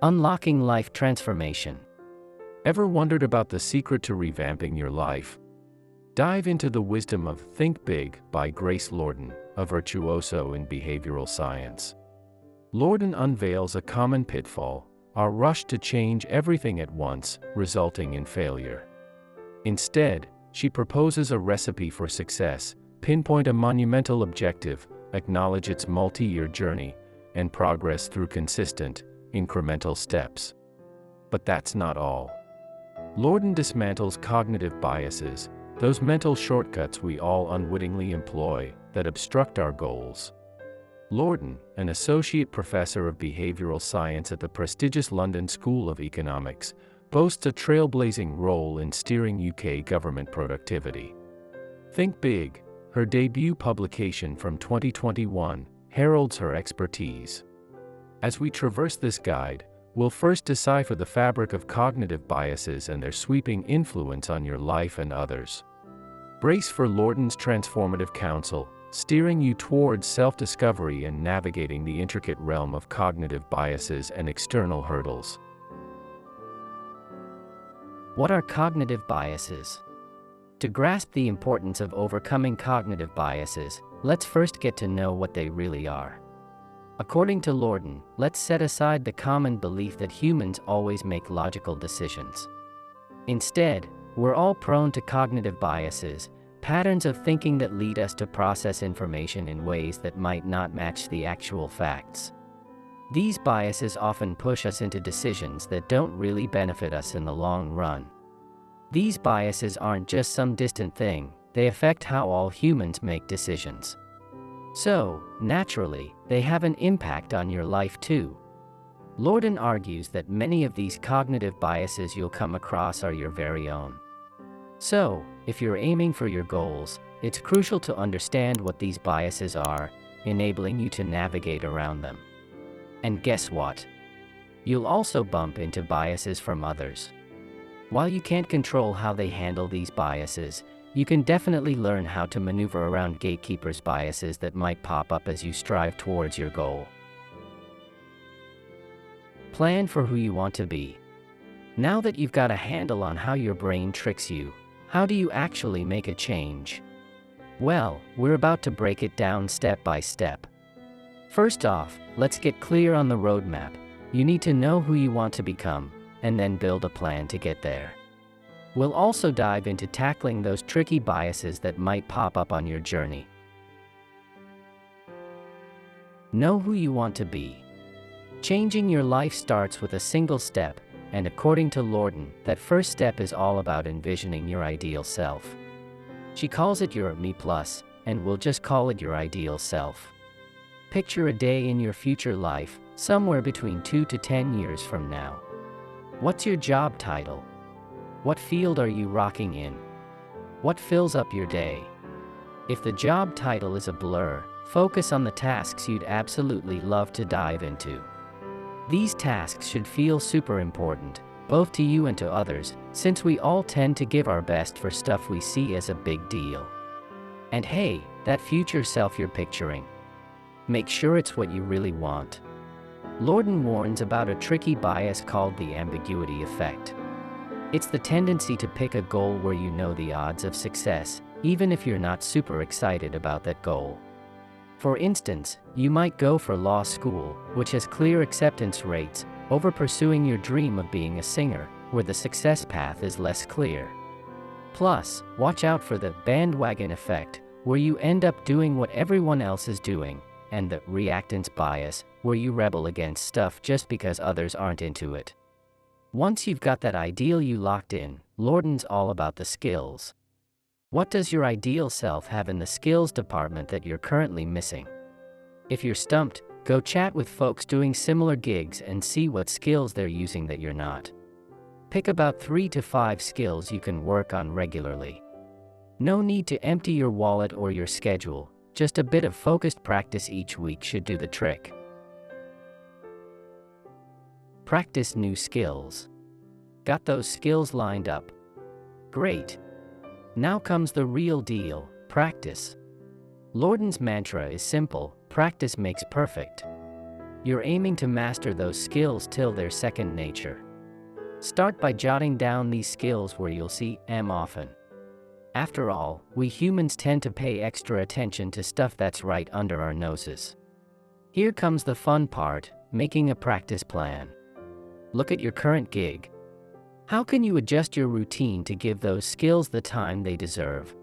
Unlocking life transformation. Ever wondered about the secret to revamping your life? Dive into the wisdom of Think Big by Grace Lordan, a virtuoso in behavioral science. Lordan unveils a common pitfall: our rush to change everything at once, resulting in failure. Instead, she proposes a recipe for success: pinpoint a monumental objective, acknowledge its multi-year journey, and progress through consistent, incremental steps. But that's not all. Lordan dismantles cognitive biases, those mental shortcuts we all unwittingly employ that obstruct our goals. Lordan, an associate professor of behavioral science at the prestigious London School of Economics, boasts a trailblazing role in steering UK government productivity. Think Big, her debut publication from 2021, heralds her expertise. As we traverse this guide, we'll first decipher the fabric of cognitive biases and their sweeping influence on your life and others. Brace for Lordan's transformative counsel, steering you towards self-discovery and navigating the intricate realm of cognitive biases and external hurdles. What are cognitive biases? To grasp the importance of overcoming cognitive biases, let's first get to know what they really are. According to Lordan, let's set aside the common belief that humans always make logical decisions. Instead, we're all prone to cognitive biases, patterns of thinking that lead us to process information in ways that might not match the actual facts. These biases often push us into decisions that don't really benefit us in the long run. These biases aren't just some distant thing, they affect how all humans make decisions. So, naturally, they have an impact on your life too. Lordan argues that many of these cognitive biases you'll come across are your very own. So, if you're aiming for your goals, it's crucial to understand what these biases are, enabling you to navigate around them. And guess what? You'll also bump into biases from others. While you can't control how they handle these biases, you can definitely learn how to maneuver around gatekeepers' biases that might pop up as you strive towards your goal. Plan for who you want to be. Now that you've got a handle on how your brain tricks you, how do you actually make a change? Well, we're about to break it down step by step. First off, let's get clear on the roadmap. You need to know who you want to become, and then build a plan to get there. We'll also dive into tackling those tricky biases that might pop up on your journey. Know who you want to be. Changing your life starts with a single step, and according to Lordan, that first step is all about envisioning your ideal self. She calls it your Me Plus, and we'll just call it your ideal self. Picture a day in your future life, somewhere between 2 to 10 years from now. What's your job title? What field are you rocking in? What fills up your day? If the job title is a blur, focus on the tasks you'd absolutely love to dive into. These tasks should feel super important, both to you and to others, since we all tend to give our best for stuff we see as a big deal. And hey, that future self you're picturing, make sure it's what you really want. Lordan warns about a tricky bias called the ambiguity effect. It's the tendency to pick a goal where you know the odds of success, even if you're not super excited about that goal. For instance, you might go for law school, which has clear acceptance rates, over pursuing your dream of being a singer, where the success path is less clear. Plus, watch out for the bandwagon effect, where you end up doing what everyone else is doing, and the reactance bias, where you rebel against stuff just because others aren't into it. Once you've got that ideal you locked in, Lordan's all about the skills. What does your ideal self have in the skills department that you're currently missing? If you're stumped, go chat with folks doing similar gigs and see what skills they're using that you're not. Pick about 3 to 5 skills you can work on regularly. No need to empty your wallet or your schedule, just a bit of focused practice each week should do the trick. Practice new skills. Got those skills lined up? Great. Now comes the real deal, practice. Lordan's mantra is simple: practice makes perfect. You're aiming to master those skills till they're second nature. Start by jotting down these skills where you'll see them often. After all, we humans tend to pay extra attention to stuff that's right under our noses. Here comes the fun part, making a practice plan. Look at your current gig. How can you adjust your routine to give those skills the time they deserve?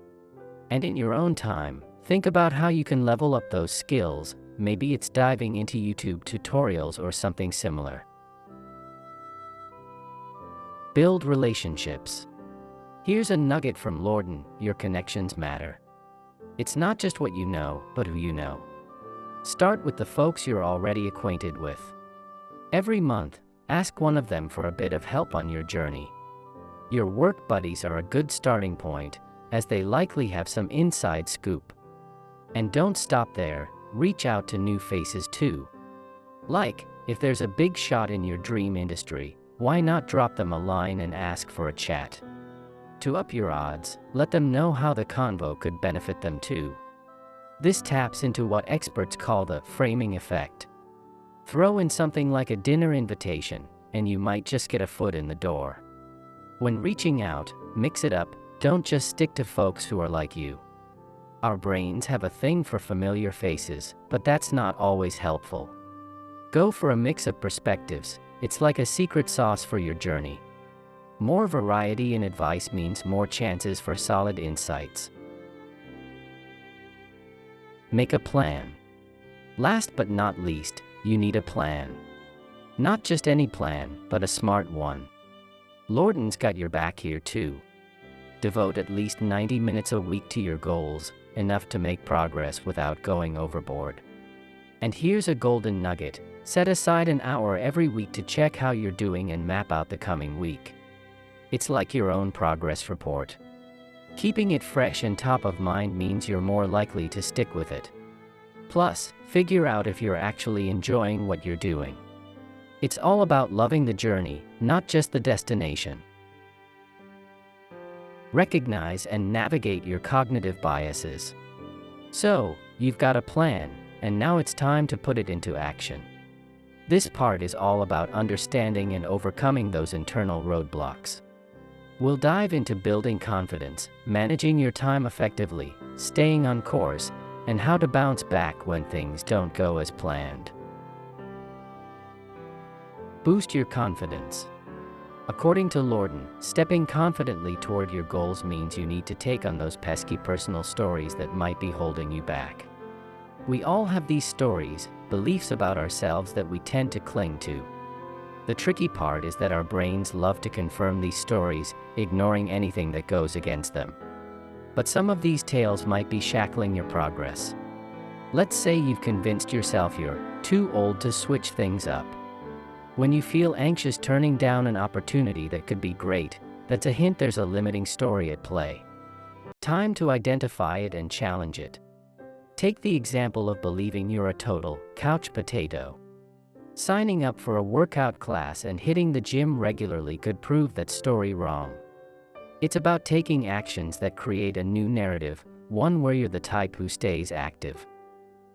And in your own time, think about how you can level up those skills. Maybe it's diving into YouTube tutorials or something similar. Build relationships. Here's a nugget from Lordan: your connections matter. It's not just what you know, but who you know. Start with the folks you're already acquainted with. Every month, ask one of them for a bit of help on your journey. Your work buddies are a good starting point, as they likely have some inside scoop. And don't stop there, reach out to new faces too. Like, if there's a big shot in your dream industry, why not drop them a line and ask for a chat? To up your odds, let them know how the convo could benefit them too. This taps into what experts call the framing effect. Throw in something like a dinner invitation, and you might just get a foot in the door. When reaching out, mix it up, don't just stick to folks who are like you. Our brains have a thing for familiar faces, but that's not always helpful. Go for a mix of perspectives. It's like a secret sauce for your journey. More variety in advice means more chances for solid insights. Make a plan. Last but not least, you need a plan. Not just any plan, but a smart one. Lordan's got your back here too. Devote at least 90 minutes a week to your goals, enough to make progress without going overboard. And here's a golden nugget: set aside an hour every week to check how you're doing and map out the coming week. It's like your own progress report. Keeping it fresh and top of mind means you're more likely to stick with it. Plus, figure out if you're actually enjoying what you're doing. It's all about loving the journey, not just the destination. Recognize and navigate your cognitive biases. So, you've got a plan, and now it's time to put it into action. This part is all about understanding and overcoming those internal roadblocks. We'll dive into building confidence, managing your time effectively, staying on course, and how to bounce back when things don't go as planned. Boost your confidence. According to Lordan, stepping confidently toward your goals means you need to take on those pesky personal stories that might be holding you back. We all have these stories, beliefs about ourselves that we tend to cling to. The tricky part is that our brains love to confirm these stories, ignoring anything that goes against them. But some of these tales might be shackling your progress. Let's say you've convinced yourself you're too old to switch things up. When you feel anxious turning down an opportunity that could be great, that's a hint there's a limiting story at play. Time to identify it and challenge it. Take the example of believing you're a total couch potato. Signing up for a workout class and hitting the gym regularly could prove that story wrong. It's about taking actions that create a new narrative, one where you're the type who stays active.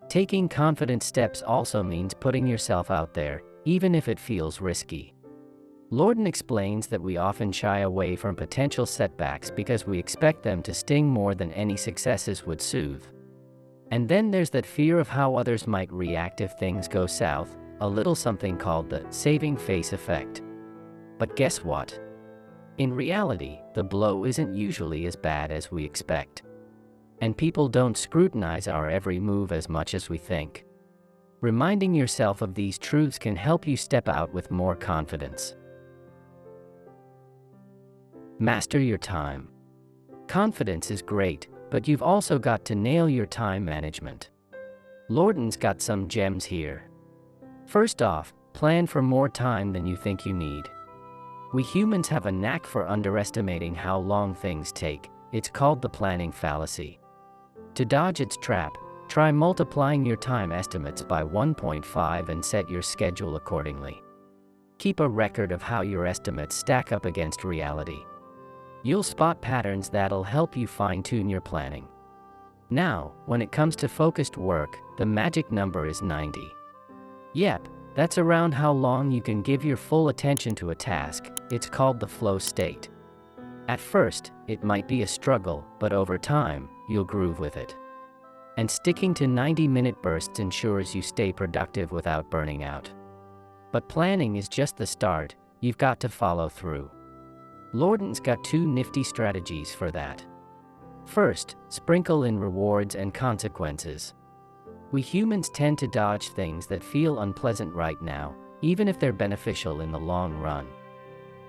Taking confident steps also means putting yourself out there, even if it feels risky. Lordan explains that we often shy away from potential setbacks because we expect them to sting more than any successes would soothe. And then there's that fear of how others might react if things go south, a little something called the saving face effect. But guess what? In reality, the blow isn't usually as bad as we expect. And people don't scrutinize our every move as much as we think. Reminding yourself of these truths can help you step out with more confidence. Master your time. Confidence is great, but you've also got to nail your time management. Lordan's got some gems here. First off, plan for more time than you think you need. We humans have a knack for underestimating how long things take. It's called the planning fallacy. To dodge its trap, try multiplying your time estimates by 1.5 and set your schedule accordingly. Keep a record of how your estimates stack up against reality. You'll spot patterns that'll help you fine-tune your planning. Now, when it comes to focused work, the magic number is 90. Yep, That's around how long you can give your full attention to a task. It's called the flow state. At first, it might be a struggle, but over time, you'll groove with it. And sticking to 90-minute bursts ensures you stay productive without burning out. But planning is just the start. You've got to follow through. Lordan's got 2 nifty strategies for that. First, sprinkle in rewards and consequences. We humans tend to dodge things that feel unpleasant right now, even if they're beneficial in the long run.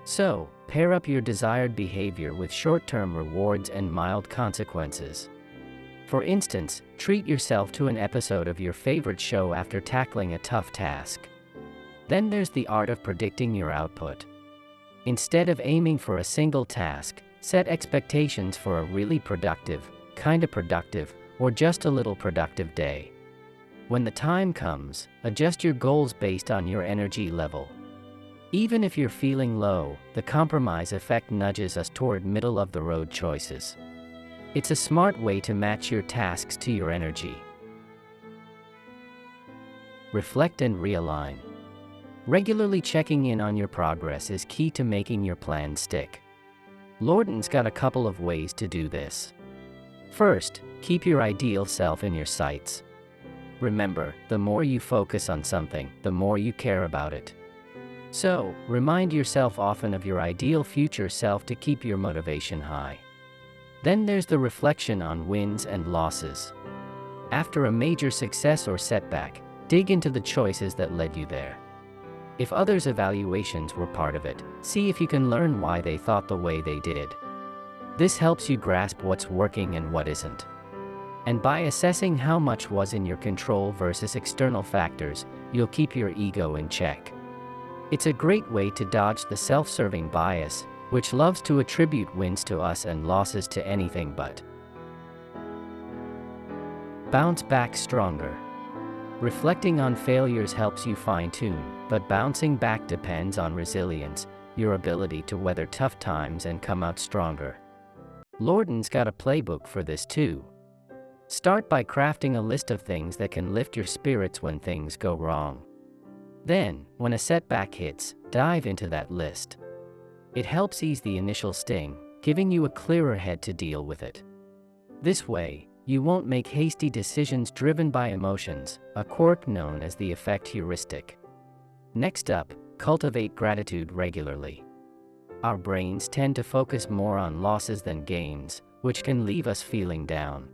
So, pair up your desired behavior with short-term rewards and mild consequences. For instance, treat yourself to an episode of your favorite show after tackling a tough task. Then there's the art of predicting your output. Instead of aiming for a single task, set expectations for a really productive, kinda productive, or just a little productive day. When the time comes, adjust your goals based on your energy level. Even if you're feeling low, the compromise effect nudges us toward middle-of-the-road choices. It's a smart way to match your tasks to your energy. Reflect and realign. Regularly checking in on your progress is key to making your plan stick. Lordan's got a couple of ways to do this. First, keep your ideal self in your sights. Remember, the more you focus on something, the more you care about it. So, remind yourself often of your ideal future self to keep your motivation high. Then there's the reflection on wins and losses. After a major success or setback, dig into the choices that led you there. If others' evaluations were part of it, see if you can learn why they thought the way they did. This helps you grasp what's working and what isn't. And by assessing how much was in your control versus external factors, you'll keep your ego in check. It's a great way to dodge the self-serving bias, which loves to attribute wins to us and losses to anything but. Bounce back stronger. Reflecting on failures helps you fine-tune, but bouncing back depends on resilience, your ability to weather tough times and come out stronger. Lordan's got a playbook for this too. Start by crafting a list of things that can lift your spirits when things go wrong. Then, when a setback hits, dive into that list. It helps ease the initial sting, giving you a clearer head to deal with it. This way, you won't make hasty decisions driven by emotions, a quirk known as the effect heuristic. Next up, cultivate gratitude regularly. Our brains tend to focus more on losses than gains, which can leave us feeling down.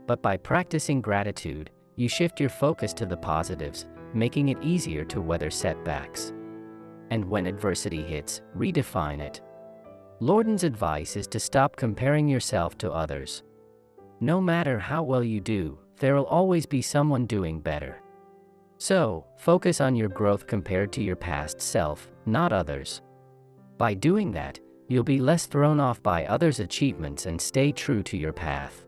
But by practicing gratitude, you shift your focus to the positives, making it easier to weather setbacks. And when adversity hits, redefine it. Lordan's advice is to stop comparing yourself to others. No matter how well you do, there'll always be someone doing better. So, focus on your growth compared to your past self, not others. By doing that, you'll be less thrown off by others' achievements and stay true to your path.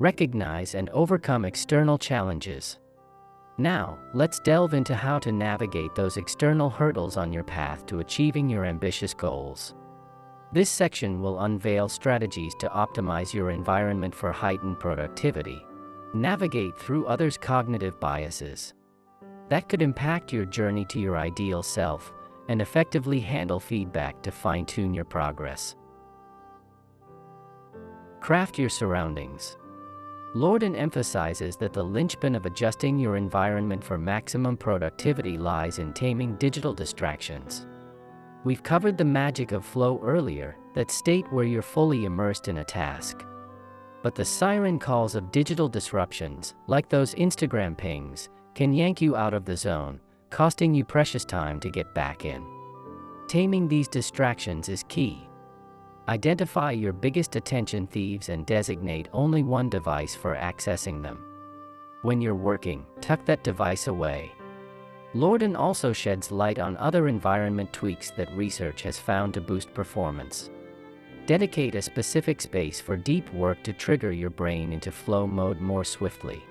Recognize and overcome external challenges. Now, let's delve into how to navigate those external hurdles on your path to achieving your ambitious goals. This section will unveil strategies to optimize your environment for heightened productivity. Navigate through others' cognitive biases that could impact your journey to your ideal self, and effectively handle feedback to fine-tune your progress. Craft your surroundings. Lordan emphasizes that the linchpin of adjusting your environment for maximum productivity lies in taming digital distractions. We've covered the magic of flow earlier, that state where you're fully immersed in a task. But the siren calls of digital disruptions, like those Instagram pings, can yank you out of the zone, costing you precious time to get back in. Taming these distractions is key. Identify your biggest attention thieves and designate only one device for accessing them. When you're working, tuck that device away. Lordan also sheds light on other environment tweaks that research has found to boost performance. Dedicate a specific space for deep work to trigger your brain into flow mode more swiftly.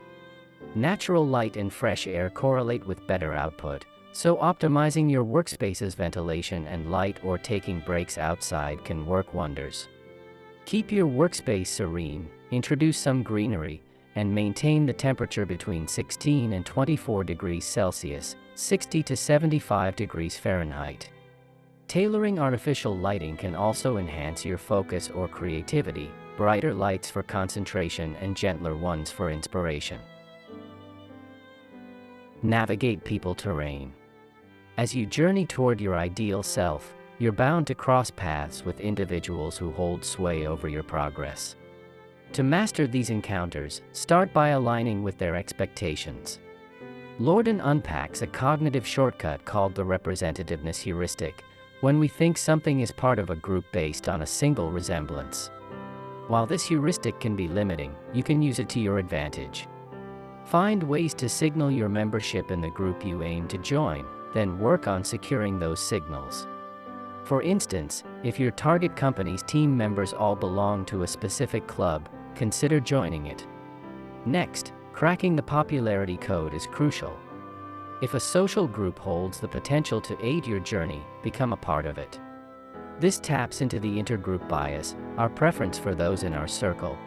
Natural light and fresh air correlate with better output, so optimizing your workspace's ventilation and light or taking breaks outside can work wonders. Keep your workspace serene, introduce some greenery, and maintain the temperature between 16 and 24 degrees Celsius, 60 to 75 degrees Fahrenheit. Tailoring artificial lighting can also enhance your focus or creativity, brighter lights for concentration and gentler ones for inspiration. Navigate people terrain. As you journey toward your ideal self, you're bound to cross paths with individuals who hold sway over your progress. To master these encounters, start by aligning with their expectations. Lordan unpacks a cognitive shortcut called the representativeness heuristic, when we think something is part of a group based on a single resemblance. While this heuristic can be limiting, you can use it to your advantage. Find ways to signal your membership in the group you aim to join, then work on securing those signals. For instance, if your target company's team members all belong to a specific club, consider joining it. Next, cracking the popularity code is crucial. If a social group holds the potential to aid your journey, become a part of it. This taps into the intergroup bias, our preference for those in our circle.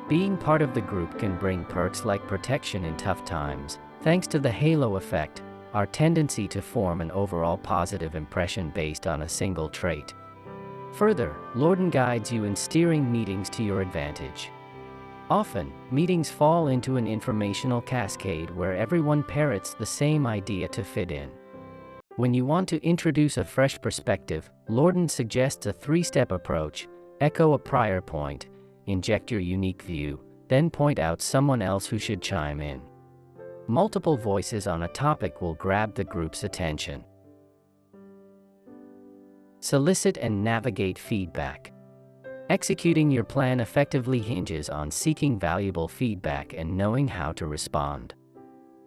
Being part of the group can bring perks like protection in tough times, thanks to the halo effect, our tendency to form an overall positive impression based on a single trait. Further, Lordan guides you in steering meetings to your advantage. Often, meetings fall into an informational cascade where everyone parrots the same idea to fit in. When you want to introduce a fresh perspective, Lordan suggests a three-step approach: echo a prior point, inject your unique view, then point out someone else who should chime in. Multiple voices on a topic will grab the group's attention. Solicit and navigate feedback. Executing your plan effectively hinges on seeking valuable feedback and knowing how to respond.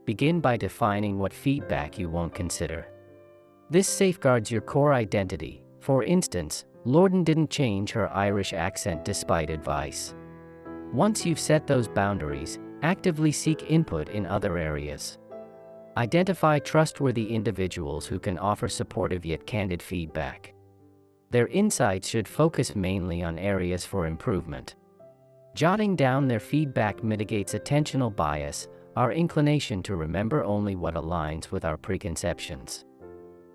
Begin by defining what feedback you won't consider. This safeguards your core identity. For instance, Lordan didn't change her Irish accent despite advice. Once you've set those boundaries, actively seek input in other areas. Identify trustworthy individuals who can offer supportive yet candid feedback. Their insights should focus mainly on areas for improvement. Jotting down their feedback mitigates attentional bias, our inclination to remember only what aligns with our preconceptions.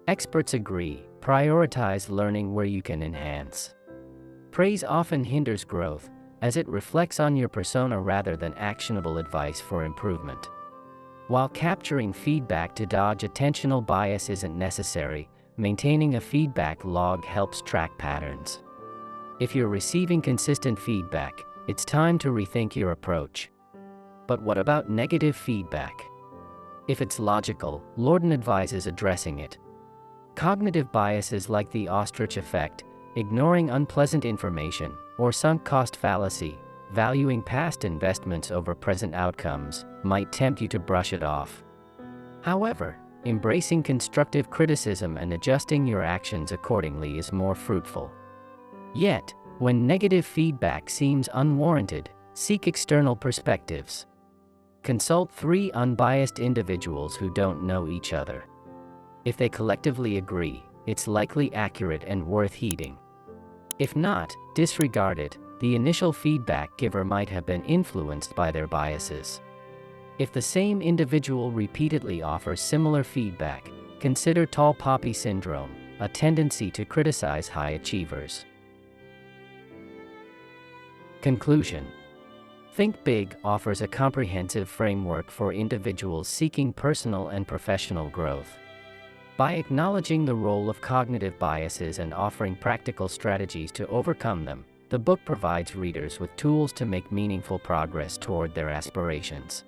Experts agree, prioritize learning where you can enhance. Praise often hinders growth, as it reflects on your persona rather than actionable advice for improvement. While capturing feedback to dodge attentional bias isn't necessary, maintaining a feedback log helps track patterns. If you're receiving consistent feedback, it's time to rethink your approach. But what about negative feedback? If it's logical, Lordan advises addressing it. Cognitive biases like the ostrich effect, ignoring unpleasant information, or sunk cost fallacy, valuing past investments over present outcomes, might tempt you to brush it off. However, embracing constructive criticism and adjusting your actions accordingly is more fruitful. Yet, when negative feedback seems unwarranted, seek external perspectives. Consult 3 unbiased individuals who don't know each other. If they collectively agree, it's likely accurate and worth heeding. If not, disregard it. The initial feedback giver might have been influenced by their biases. If the same individual repeatedly offers similar feedback, consider tall poppy syndrome, a tendency to criticize high achievers. Conclusion. Think Big offers a comprehensive framework for individuals seeking personal and professional growth. By acknowledging the role of cognitive biases and offering practical strategies to overcome them, the book provides readers with tools to make meaningful progress toward their aspirations.